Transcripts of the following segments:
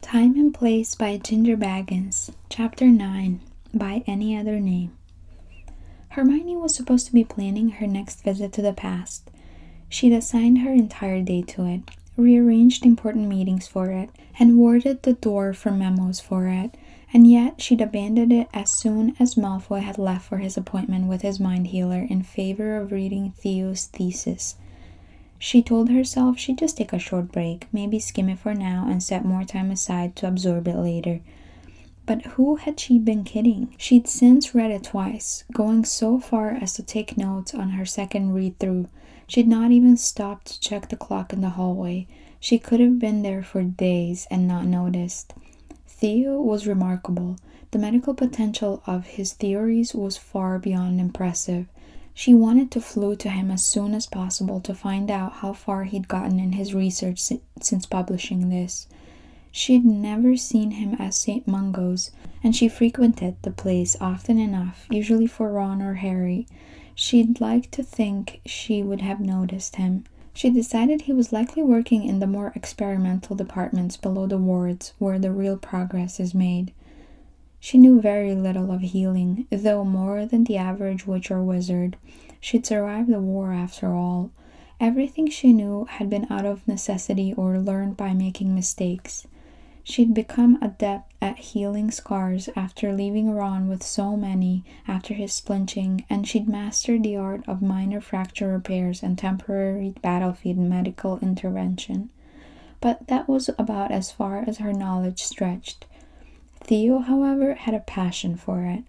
Time and Place by GingerBaggins, Chapter 9, By Any Other Name. Hermione was supposed to be planning her next visit to the past. She'd assigned her entire day to it, rearranged important meetings for it, and warded the door for memos for it, and yet she'd abandoned it as soon as Malfoy had left for his appointment with his mind healer in favor of reading Theo's thesis. She told herself she'd just take a short break, maybe skim it for now and set more time aside to absorb it later. But who had she been kidding? She'd since read it twice, going so far as to take notes on her second read-through. She'd not even stopped to check the clock in the hallway. She could have been there for days and not noticed. Theo was remarkable. The medical potential of his theories was far beyond impressive. She wanted to flew to him as soon as possible to find out how far he'd gotten in his research since publishing this. She'd never seen him at St. Mungo's, and she frequented the place often enough, usually for Ron or Harry. She'd like to think she would have noticed him. She decided he was likely working in the more experimental departments below the wards where the real progress is made. She knew very little of healing, though more than the average witch or wizard. She'd survived the war after all. Everything she knew had been out of necessity or learned by making mistakes. She'd become adept at healing scars after leaving Ron with so many after his splinching, and she'd mastered the art of minor fracture repairs and temporary battlefield medical intervention. But that was about as far as her knowledge stretched. Theo, however, had a passion for it.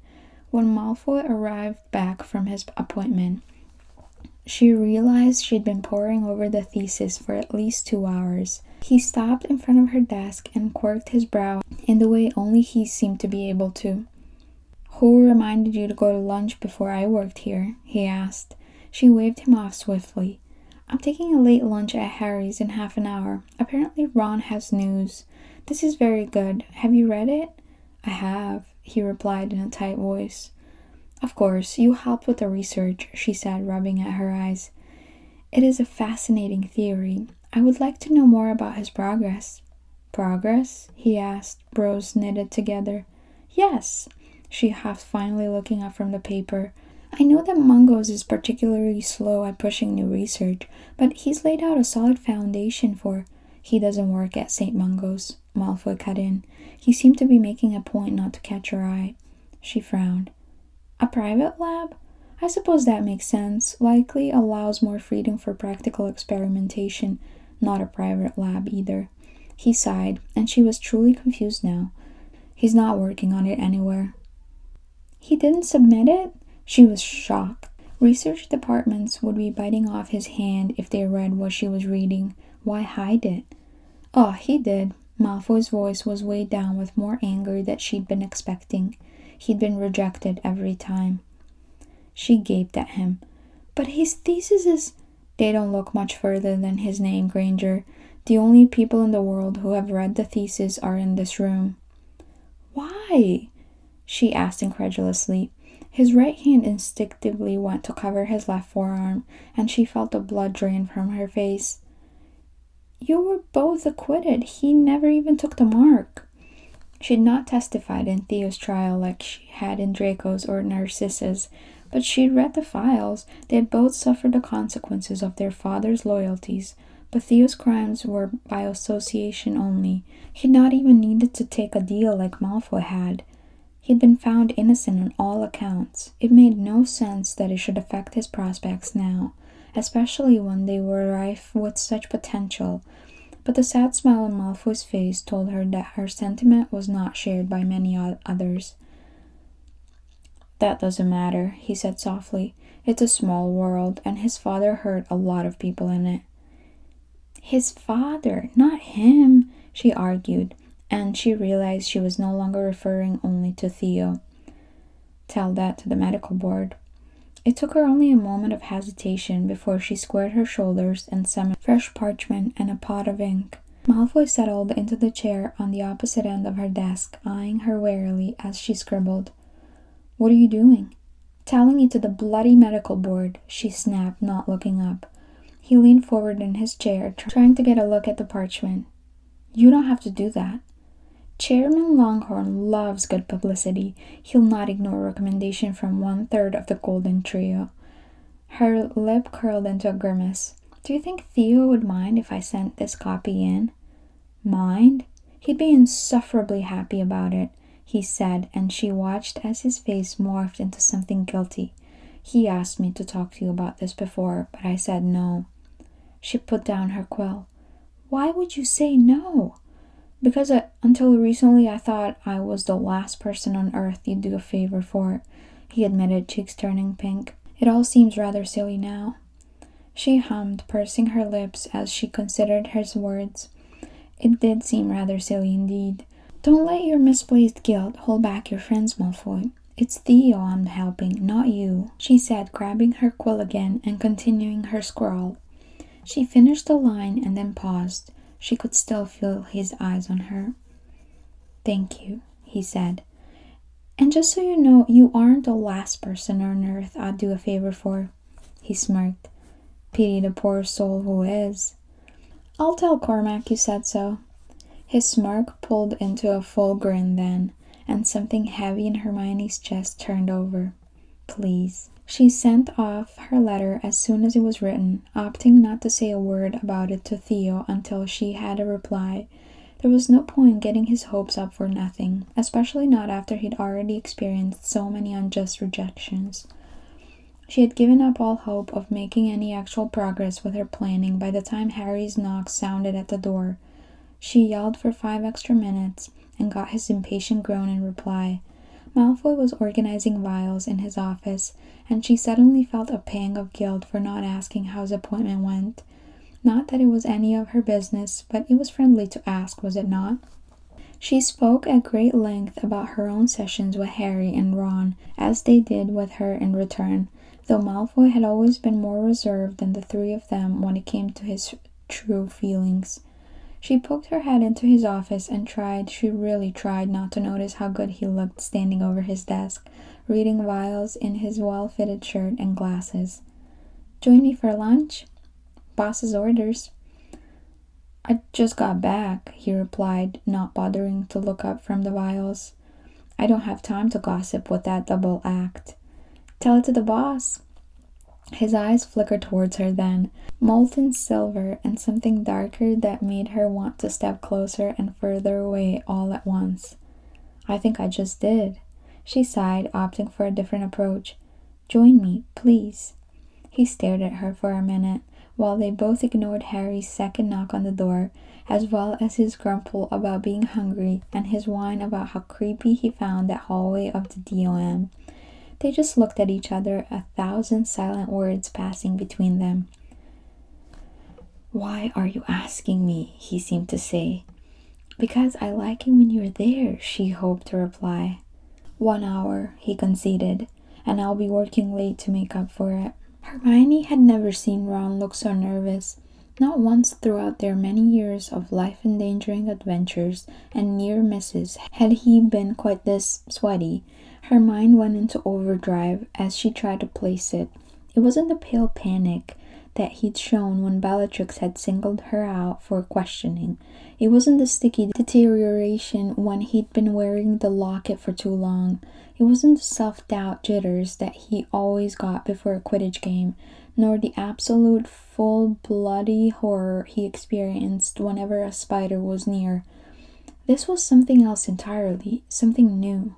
When Malfoy arrived back from his appointment, she realized she'd been poring over the thesis for at least 2 hours. He stopped in front of her desk and quirked his brow in the way only he seemed to be able to. "Who reminded you to go to lunch before I worked here?" he asked. She waved him off swiftly. "I'm taking a late lunch at Harry's in half an hour. Apparently Ron has news. This is very good. Have you read it?" "I have," he replied in a tight voice. "Of course, you helped with the research," she said, rubbing at her eyes. "It is a fascinating theory. I would like to know more about his progress." "Progress?" he asked, brows knitted together. "Yes," she huffed, finally looking up from the paper. "I know that Mungo's is particularly slow at pushing new research, but he's laid out a solid foundation for—" "He doesn't work at St. Mungo's," Malfoy cut in. He seemed to be making a point not to catch her eye. She frowned. "A private lab? I suppose that makes sense. Likely allows more freedom for practical experimentation. Not a private lab either." He sighed, and she was truly confused now. "He's not working on it anywhere." "He didn't submit it?" She was shocked. Research departments would be biting off his hand if they read what she was reading. Why hide it? "Oh, he did." Malfoy's voice was weighed down with more anger than she'd been expecting. He'd been rejected every time. She gaped at him. "But his thesis is—" "They don't look much further than his name, Granger. The only people in the world who have read the thesis are in this room." "Why?" she asked incredulously. His right hand instinctively went to cover his left forearm, and she felt the blood drain from her face. "You were both acquitted. He never even took the mark." She'd not testified in Theo's trial like she had in Draco's or Narcissa's, but she'd read the files. They had both suffered the consequences of their father's loyalties, but Theo's crimes were by association only. He'd not even needed to take a deal like Malfoy had. He'd been found innocent on all accounts. It made no sense that it should affect his prospects now, especially when they were rife with such potential. But the sad smile on Malfoy's face told her that her sentiment was not shared by many others. "That doesn't matter," he said softly. "It's a small world, and his father hurt a lot of people in it." "His father, not him," she argued, and she realized she was no longer referring only to Theo. "Tell that to the medical board." It took her only a moment of hesitation before she squared her shoulders and summoned fresh parchment and a pot of ink. Malfoy settled into the chair on the opposite end of her desk, eyeing her warily as she scribbled. "What are you doing?" "Telling it to the bloody medical board," she snapped, not looking up. He leaned forward in his chair, trying to get a look at the parchment. "You don't have to do that." Chairman Longhorn loves good publicity. He'll not ignore a recommendation from 1/3 of the Golden Trio. Her lip curled into a grimace. Do you think Theo would mind if I sent this copy in? Mind? He'd be insufferably happy about it, he said, and she watched as his face morphed into something guilty. He asked me to talk to you about this before, but I said no. She put down her quill. Why would you say no? Because until recently I thought I was the last person on earth you'd do a favor for, he admitted, cheeks turning pink. It all seems rather silly now. She hummed, pursing her lips as she considered his words. It did seem rather silly indeed. Don't let your misplaced guilt hold back your friends, Malfoy. It's Theo I'm helping, not you, she said, grabbing her quill again and continuing her scrawl. She finished the line and then paused. She could still feel his eyes on her. Thank you, he said. And just so you know, you aren't the last person on earth I'd do a favor for. He smirked. Pity the poor soul who is. I'll tell Cormac you said so. His smirk pulled into a full grin then, and something heavy in Hermione's chest turned over. Please. She sent off her letter as soon as it was written, opting not to say a word about it to Theo until she had a reply. There was no point getting his hopes up for nothing, especially not after he'd already experienced so many unjust rejections. She had given up all hope of making any actual progress with her planning by the time Harry's knock sounded at the door. She yelled for 5 extra minutes and got his impatient groan in reply. Malfoy was organizing vials in his office, and she suddenly felt a pang of guilt for not asking how his appointment went. Not that it was any of her business, but it was friendly to ask, was it not? She spoke at great length about her own sessions with Harry and Ron, as they did with her in return, though Malfoy had always been more reserved than the 3 of them when it came to his true feelings. She poked her head into his office and she really tried not to notice how good he looked standing over his desk, reading vials in his well-fitted shirt and glasses. Join me for lunch? Boss's orders. I just got back, he replied, not bothering to look up from the vials. I don't have time to gossip with that double act. Tell it to the boss. His eyes flickered towards her then, molten silver and something darker that made her want to step closer and further away all at once. I think I just did. She sighed, opting for a different approach. Join me, please. He stared at her for a minute, while they both ignored Harry's second knock on the door, as well as his grumble about being hungry and his whine about how creepy he found that hallway of the DOM. They just looked at each other, 1,000 silent words passing between them. Why are you asking me? He seemed to say. Because I like it when you're there, she hoped to reply. 1 hour, he conceded, and I'll be working late to make up for it. Hermione had never seen Ron look so nervous. Not once throughout their many years of life-endangering adventures and near misses had he been quite this sweaty. Her mind went into overdrive as she tried to place it. It wasn't the pale panic that he'd shown when Bellatrix had singled her out for questioning. It wasn't the sticky deterioration when he'd been wearing the locket for too long. It wasn't the self-doubt jitters that he always got before a Quidditch game, nor the absolute full bloody horror he experienced whenever a spider was near. This was something else entirely, something new.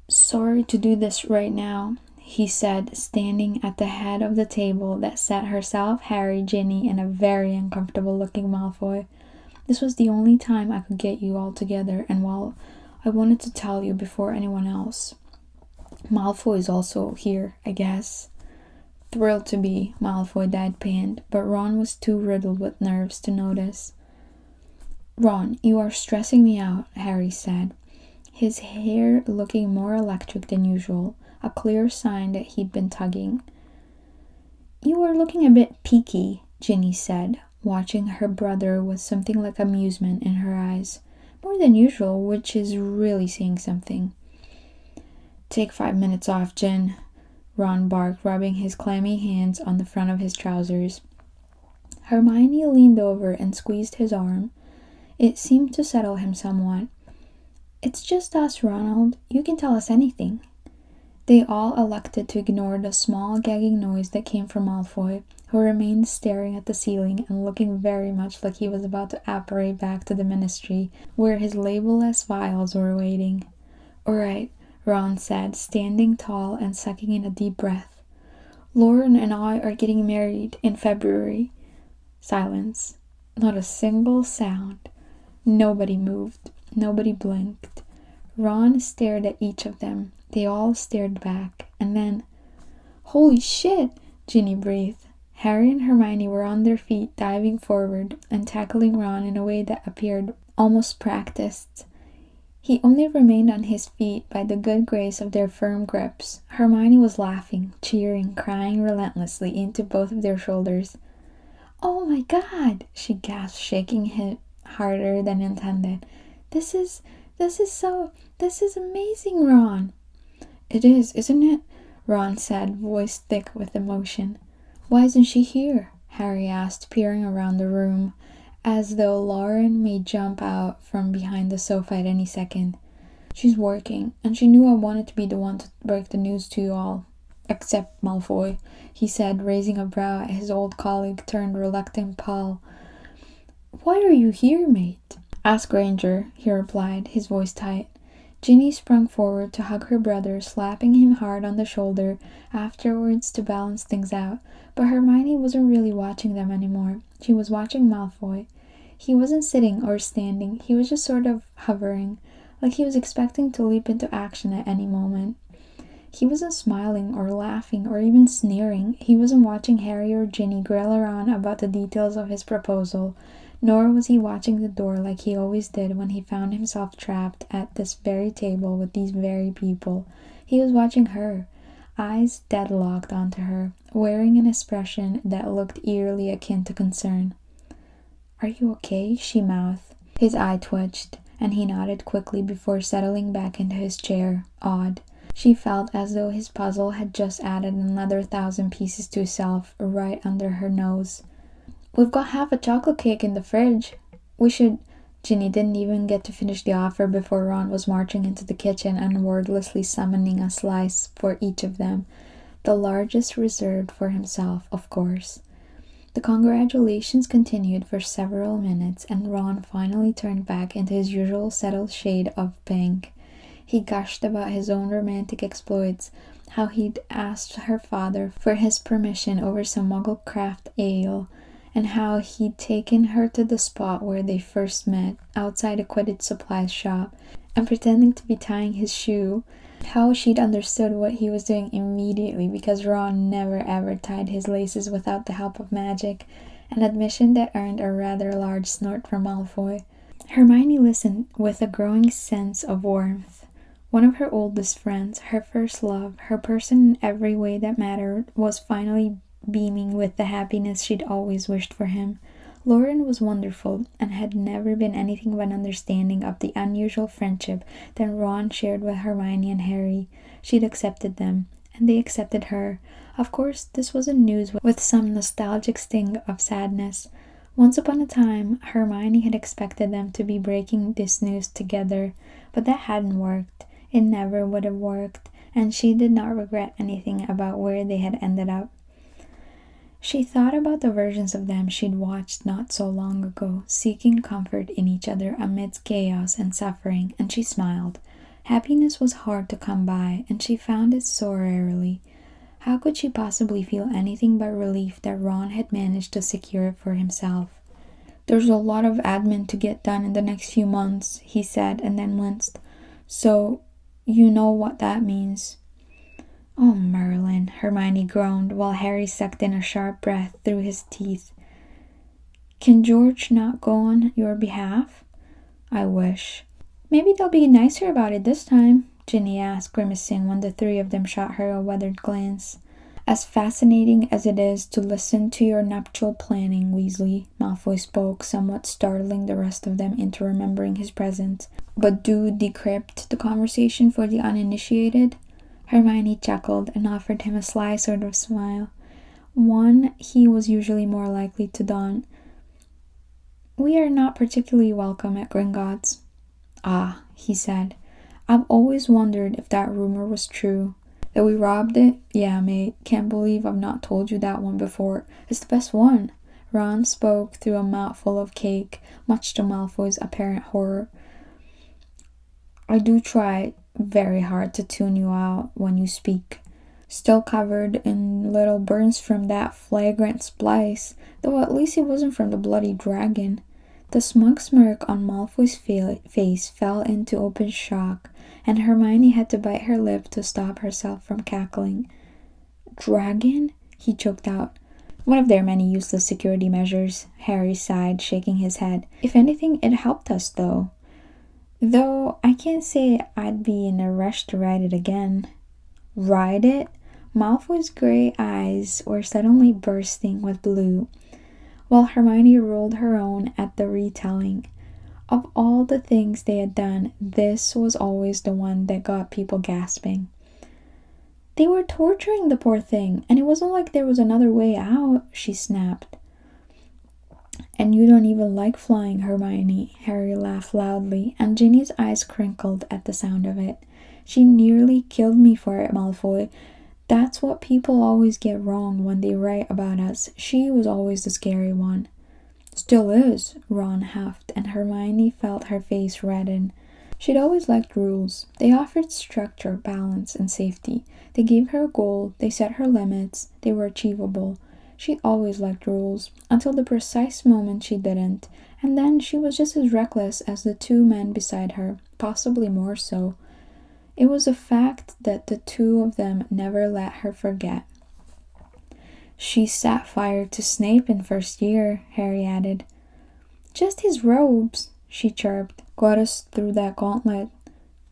Sorry to do this right now, he said, standing at the head of the table that sat herself, Harry, Ginny, and a very uncomfortable-looking Malfoy. This was the only time I could get you all together, and well, I wanted to tell you before anyone else. Malfoy is also here, I guess. Thrilled to be, Malfoy deadpanned, but Ron was too riddled with nerves to notice. Ron, you are stressing me out, Harry said, his hair looking more electric than usual, a clear sign that he'd been tugging. You are looking a bit peaky, Ginny said, watching her brother with something like amusement in her eyes. More than usual, which is really saying something. Take 5 minutes off, Gin, Ron barked, rubbing his clammy hands on the front of his trousers. Hermione leaned over and squeezed his arm. It seemed to settle him somewhat. "It's just us, Ronald. You can tell us anything." They all elected to ignore the small gagging noise that came from Malfoy, who remained staring at the ceiling and looking very much like he was about to apparate back to the Ministry, where his labelless vials were waiting. "All right," Ron said, standing tall and sucking in a deep breath. "Lauren and I are getting married in February." Silence. Not a single sound. Nobody moved. Nobody blinked. Ron stared at each of them. They all stared back. And then, "Holy shit!" Ginny breathed. Harry and Hermione were on their feet, diving forward and tackling Ron in a way that appeared almost practiced. He only remained on his feet by the good grace of their firm grips. Hermione was laughing, cheering, crying relentlessly into both of their shoulders. "Oh my God!" she gasped, shaking him harder than intended. This is amazing, Ron." "It is, isn't it?" Ron said, voice thick with emotion. "Why isn't she here?" Harry asked, peering around the room, as though Lauren may jump out from behind the sofa at any second. "She's working, and she knew I wanted to be the one to break the news to you all. Except Malfoy," he said, raising a brow at his old colleague turned reluctant pal. "Why are you here, mate?" "Ask Granger," he replied, his voice tight. Ginny sprung forward to hug her brother, slapping him hard on the shoulder afterwards to balance things out. But Hermione wasn't really watching them anymore. She was watching Malfoy. He wasn't sitting or standing. He was just sort of hovering, like he was expecting to leap into action at any moment. He wasn't smiling or laughing or even sneering. He wasn't watching Harry or Ginny grill on about the details of his proposal, nor was he watching the door like he always did when he found himself trapped at this very table with these very people. He was watching her, eyes deadlocked onto her, wearing an expression that looked eerily akin to concern. "Are you okay?" she mouthed. His eye twitched, and he nodded quickly before settling back into his chair, awed. She felt as though his puzzle had just added another 1,000 pieces to itself right under her nose. "We've got half a chocolate cake in the fridge. We should—" Ginny didn't even get to finish the offer before Ron was marching into the kitchen and wordlessly summoning a slice for each of them, the largest reserved for himself, of course. The congratulations continued for several minutes, and Ron finally turned back into his usual settled shade of pink. He gushed about his own romantic exploits, how he'd asked her father for his permission over some Muggle craft ale, and how he'd taken her to the spot where they first met, outside a Quidditch supplies shop, and pretending to be tying his shoe, how she'd understood what he was doing immediately because Ron never ever tied his laces without the help of magic, an admission that earned a rather large snort from Malfoy. Hermione listened with a growing sense of warmth. One of her oldest friends, her first love, her person in every way that mattered, was finally beaming with the happiness she'd always wished for him. Lauren was wonderful, and had never been anything but understanding of the unusual friendship that Ron shared with Hermione and Harry. She'd accepted them, and they accepted her. Of course, this wasn't news with some nostalgic sting of sadness. Once upon a time, Hermione had expected them to be breaking this news together, but that hadn't worked. It never would have worked, and she did not regret anything about where they had ended up. She thought about the versions of them she'd watched not so long ago, seeking comfort in each other amidst chaos and suffering, and she smiled. Happiness was hard to come by, and she found it so rarely. How could she possibly feel anything but relief that Ron had managed to secure it for himself? "There's a lot of admin to get done in the next few months," he said, and then winced. "So, you know what that means." "Oh, Merlin," Hermione groaned, while Harry sucked in a sharp breath through his teeth. "Can George not go on your behalf?" "I wish." "Maybe they'll be nicer about it this time," Ginny asked, grimacing when the three of them shot her a weathered glance. "As fascinating as it is to listen to your nuptial planning, Weasley," Malfoy spoke, somewhat startling the rest of them into remembering his presence. "But do decrypt the conversation for the uninitiated?" Hermione chuckled and offered him a sly sort of smile, one he was usually more likely to don. We are not particularly welcome at Gringotts. Ah, he said. I've always wondered if that rumor was true. That we robbed it? Yeah, mate. Can't believe I've not told you that one before. It's the best one. Ron spoke through a mouthful of cake, much to Malfoy's apparent horror. I do try very hard to tune you out when you speak. Still covered in little burns from that flagrant splice, though at least it wasn't from the bloody dragon. The smug smirk on Malfoy's face fell into open shock, and Hermione had to bite her lip to stop herself from cackling. Dragon? He choked out. One of their many useless security measures, Harry sighed, shaking his head. If anything, it helped us, though. Though I can't say I'd be in a rush to ride it again. Ride it? Malfoy's grey eyes were suddenly bursting with blue, while Hermione rolled her own at the retelling. Of all the things they had done, this was always the one that got people gasping. They were torturing the poor thing, and it wasn't like there was another way out, she snapped. And you don't even like flying, Hermione, Harry laughed loudly, and Ginny's eyes crinkled at the sound of it. She nearly killed me for it, Malfoy. That's what people always get wrong when they write about us. She was always the scary one. Still is, Ron huffed, and Hermione felt her face redden. She'd always liked rules. They offered structure, balance, and safety. They gave her a goal, they set her limits, they were achievable. She always liked rules, until the precise moment she didn't, and then she was just as reckless as the two men beside her, possibly more so. It was a fact that the two of them never let her forget. She set fire to Snape in first year, Harry added. Just his robes, she chirped, got us through that gauntlet.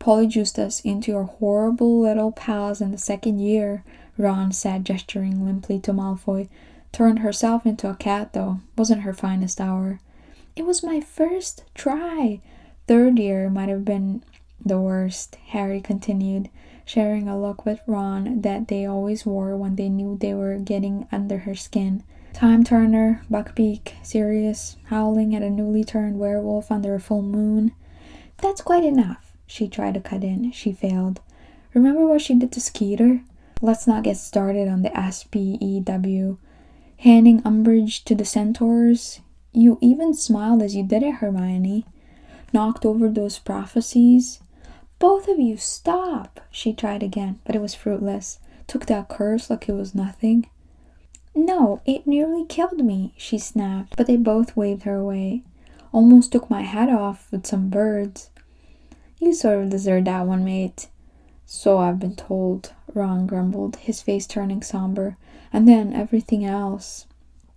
Polyjuiced us into your horrible little pals in the second year, Ron said, gesturing limply to Malfoy. Turned herself into a cat, though. Wasn't her finest hour. It was my first try. Third year might have been the worst, Harry continued, sharing a look with Ron that they always wore when they knew they were getting under her skin. Time Turner, Buckbeak, Sirius, howling at a newly turned werewolf under a full moon. That's quite enough, she tried to cut in. She failed. Remember what she did to Skeeter? Let's not get started on the SPEW. Handing umbrage to the centaurs. You even smiled as you did it, Hermione. Knocked over those prophecies. Both of you, stop! She tried again, but it was fruitless. Took that curse like it was nothing. No, it nearly killed me, she snapped, but they both waved her away. Almost took my head off with some birds. You sort of deserved that one, mate. So I've been told, Ron grumbled, his face turning somber. And then everything else.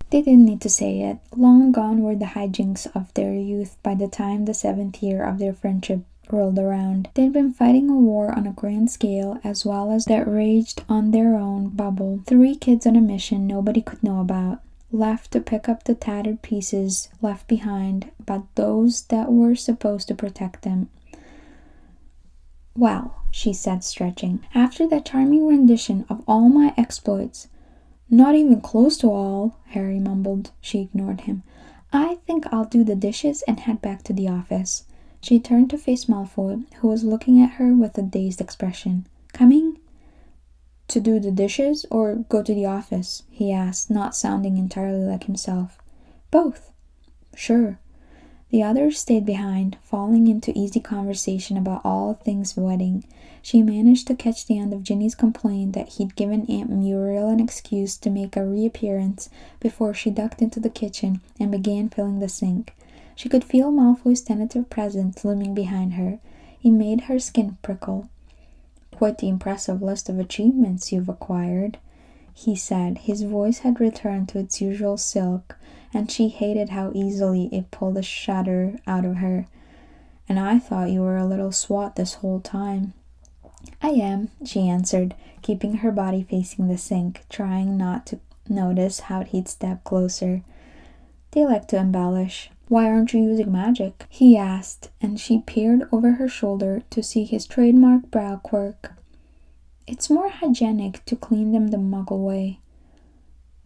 They didn't need to say it. Long gone were the hijinks of their youth by the time the 7th year of their friendship rolled around. They'd been fighting a war on a grand scale as well as that raged on their own bubble. 3 kids on a mission nobody could know about, left to pick up the tattered pieces left behind by those that were supposed to protect them. Well, she said, stretching, after that charming rendition of all my exploits. Not even close to all, Harry mumbled. She ignored him. I think I'll do the dishes and head back to the office. She turned to face Malfoy, who was looking at her with a dazed expression. Coming? To do the dishes or go to the office? He asked, not sounding entirely like himself. Both. Sure. The others stayed behind, falling into easy conversation about all things wedding. She managed to catch the end of Ginny's complaint that he'd given Aunt Muriel an excuse to make a reappearance before she ducked into the kitchen and began filling the sink. She could feel Malfoy's tentative presence looming behind her. It made her skin prickle. Quite the impressive list of achievements you've acquired, he said. His voice had returned to its usual silk, and she hated how easily it pulled a shudder out of her. And I thought you were a little swot this whole time. I am, she answered, keeping her body facing the sink, trying not to notice how he'd step closer. They like to embellish. Why aren't you using magic? He asked, and she peered over her shoulder to see his trademark brow quirk. It's more hygienic to clean them the Muggle way.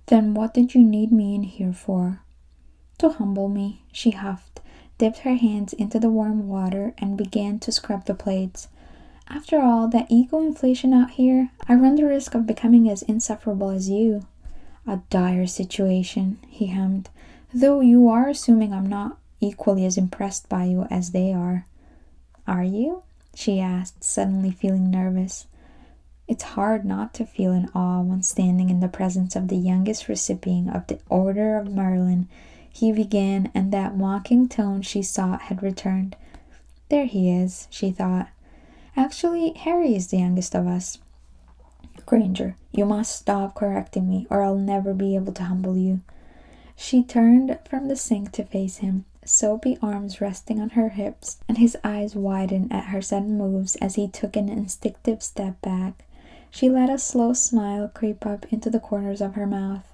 Then what did you need me in here for? To humble me, she huffed, dipped her hands into the warm water, and began to scrub the plates. After all that ego inflation out here, I run the risk of becoming as insufferable as you. A dire situation, he hummed, though you are assuming I'm not equally as impressed by you as they are. Are you? She asked, suddenly feeling nervous. It's hard not to feel in awe when standing in the presence of the youngest recipient of the Order of Merlin, he began, and that mocking tone she sought had returned. There he is, she thought. Actually, Harry is the youngest of us. Granger, you must stop correcting me, or I'll never be able to humble you. She turned from the sink to face him, soapy arms resting on her hips, and his eyes widened at her sudden moves as he took an instinctive step back. She let a slow smile creep up into the corners of her mouth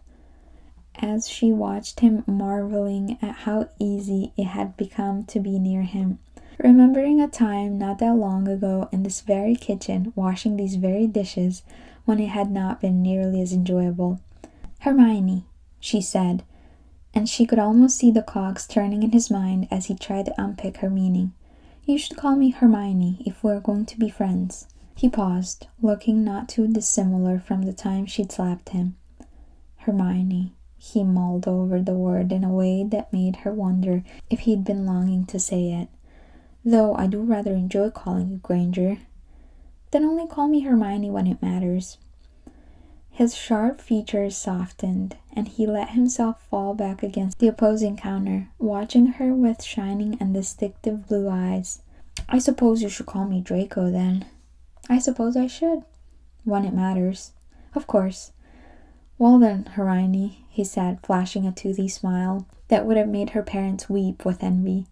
as she watched him, marveling at how easy it had become to be near him. Remembering a time not that long ago in this very kitchen, washing these very dishes, when it had not been nearly as enjoyable. Hermione, she said, and she could almost see the cogs turning in his mind as he tried to unpick her meaning. You should call me Hermione if we're going to be friends. He paused, looking not too dissimilar from the time she'd slapped him. Hermione. He mulled over the word in a way that made her wonder if he'd been longing to say it. Though I do rather enjoy calling you Granger. Then only call me Hermione when it matters. His sharp features softened, and he let himself fall back against the opposing counter, watching her with shining and distinctive blue eyes. I suppose you should call me Draco, then. I suppose I should, when it matters. Of course. Well then, Hermione, he said, flashing a toothy smile that would have made her parents weep with envy.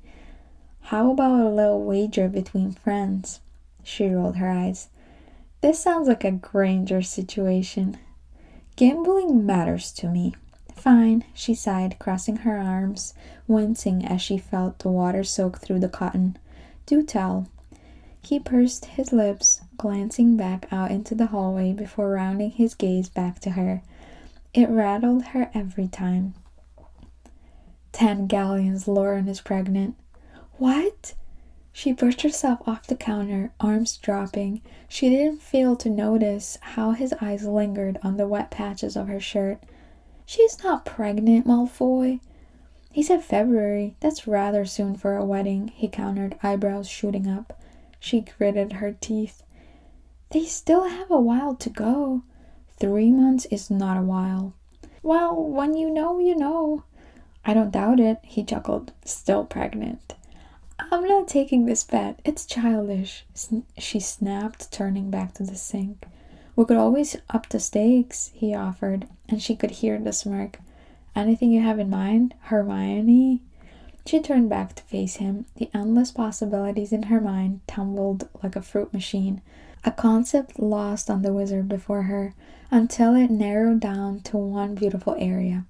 How about a little wager between friends? She rolled her eyes. This sounds like a Granger situation. Gambling matters to me. Fine, she sighed, crossing her arms, wincing as she felt the water soak through the cotton. Do tell. He pursed his lips, glancing back out into the hallway before rounding his gaze back to her. It rattled her every time. 10 galleons Lauren is pregnant. What? She pushed herself off the counter, arms dropping. She didn't fail to notice how his eyes lingered on the wet patches of her shirt. She's not pregnant, Malfoy. He said February. That's rather soon for a wedding, he countered, eyebrows shooting up. She gritted her teeth. They still have a while to go. 3 months is not a while. Well, when you know, you know. I don't doubt it, he chuckled. Still pregnant. I'm not taking this bet. It's childish, she snapped, turning back to the sink. We could always up the stakes, he offered, and she could hear the smirk. Anything you have in mind, Hermione? She turned back to face him. The endless possibilities in her mind tumbled like a fruit machine, a concept lost on the wizard before her, until it narrowed down to one beautiful area.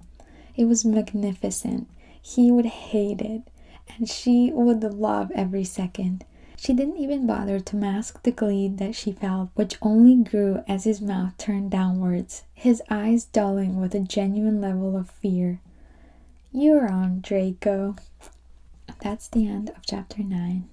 It was magnificent. He would hate it, and she would love every second. She didn't even bother to mask the glee that she felt, which only grew as his mouth turned downwards, his eyes dulling with a genuine level of fear. You're on, Draco. That's the end of chapter 9.